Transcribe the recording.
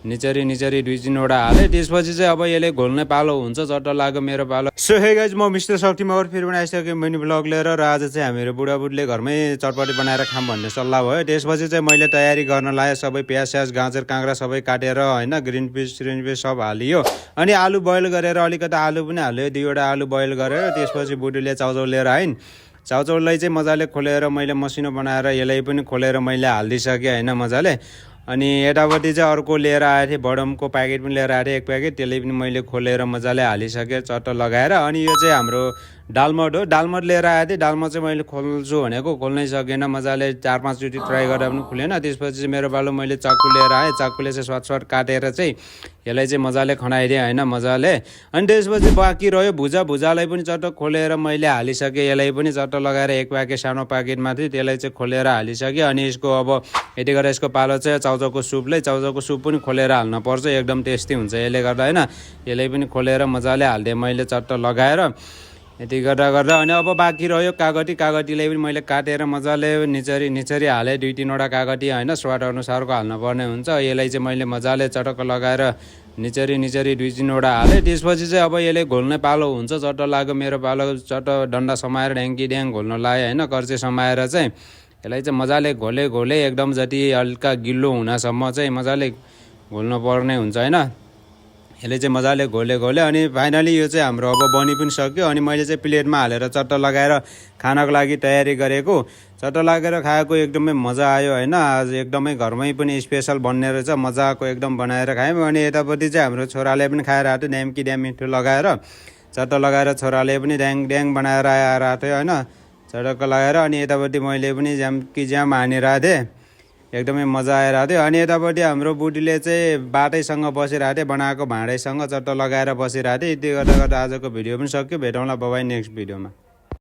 निचरी निचरी 2-3 वटा हालेँ। त्यसपछि चाहिँ अब यसले घोल्ने पालो हुन्छ, चट्ट लाग्यो मेरो पालो। सो हे गाइज, म मिस्टर शक्ति मगर फेरि पनि आइसकेँ मिनी ब्लग लिएर। र आज चाहिँ हामीहरू बुढाबुढीले घरमै चटपटी बनाएर खाऊँ भन्ने सल्लाह भयो। त्यसपछि चाहिँ मैले तयारी गर्न लाएँ। सबै प्याज स्याज गाजर काँक्रा सबै काटेर होइन, ग्रिन पिस सब हालियो। अनि आलु बोइल गरेर अलिकति आलु पनि हाल्यो, 2वटा आलु बोइल गरेर। त्यसपछि बुढीले चाउचाउ लिएर आइन्। चाउचाउलाई चाहिँ मजाले खोलेर मैले मसिनो बनाएर यसलाई पनि खोलेर मैले हालिदिइसकेँ होइन मजाले। अनि यतापट्टि चाहिँ अर्को लिएर आएको थिएँ, बडमको प्याकेट पनि लिएर आएको थिएँ 1 प्याकेट। त्यसले पनि मैले खोलेर मजाले हालिसकेँ चट्ट लगाएर। अनि यो चाहिँ हाम्रो डालमोट हो, डालमोट लिएर आएको थिएँ। डालमोट चाहिँ मैले खोल्छु भनेको खोल्नै सकेन, मजाले 4-5 चोटि ट्राई गर्दा पनि खुलेन। त्यसपछि चाहिँ मेरो पालो मैले चाकु लिएर आएँ। चाकुले चाहिँ स्वाट काटेर चाहिँ यसलाई चाहिँ मजाले खनाइदिएँ होइन मजाले। अनि त्यसपछि बाँकी रह्यो भुजालाई पनि चट्ट खोलेर मैले हालिसकेँ। यसलाई पनि चट्ट लगाएर 1 प्याकेट सानो प्याकेटमा थियो, त्यसलाई चाहिँ खोलेर हालिसकेँ। अनि यसको अब यति गरेर यसको पालो चाहिँ चाउचाउको सुप पनि खोलेर हाल्नुपर्छ, एकदम टेस्टी हुन्छ यसले गर्दा होइन। यसलाई पनि खोलेर मजाले हालिदिएँ मैले चट्ट लगाएर यति गर्दा अनि अब बाँकी रह्यो कागतीलाई पनि मैले काटेर मजाले निचरी हालेँ। 2-3 वटा कागती होइन, स्वाद अनुसारको हाल्नुपर्ने हुन्छ। यसलाई चाहिँ मैले मजाले चटक्क लगाएर निचरी 2-3 वटा हालेँ। त्यसपछि चाहिँ अब यसले घोल्ने पालो हुन्छ, चट्ट लाग्यो मेरो पालो। चट्ट डन्डा समाएर ड्याङ घोल्न लाएँ होइन, कर्चे समाएर चाहिँ यसलाई चाहिँ मजाले घोले एकदम जति हल्का गिलो हुनसम्म चाहिँ मजाले घोल्नु पर्ने हुन्छ होइन। यसले चाहिँ मजाले घोले अनि फाइनली यो चाहिँ हाम्रो अब बनि पनि सक्यो। अनि मैले चाहिँ प्लेटमा हालेर चट्ट लगाएर खानको लागि तयारी गरेको। चट्ट लागेर खाएको एकदमै मजा आयो होइन। आज एकदमै घरमै पनि स्पेसल बन्ने रहेछ, मजाको एकदम बनाएर खायौँ। अनि यतापट्टि चाहिँ हाम्रो छोराले पनि खाएर आएको थियो, ड्याम मिठो लगाएर चट्ट लगाएर छोराले पनि ड्याङ बनाएर आएको थियो होइन, चटक्क लगाएर। अनि यतापट्टि मैले पनि जाम हानिरहेको थिएँ, एकदमै मजा आइरहेको थियो। अनि यतापट्टि हाम्रो बुढीले चाहिँ बाटैसँग बसिरहेको थियो, बनाएको भाँडैसँग चट्ट लगाएर बसिरहेको थियो। यति गर्दा आजको भिडियो पनि सक्यो। भेटौँला बाइ नेक्स्ट भिडियोमा।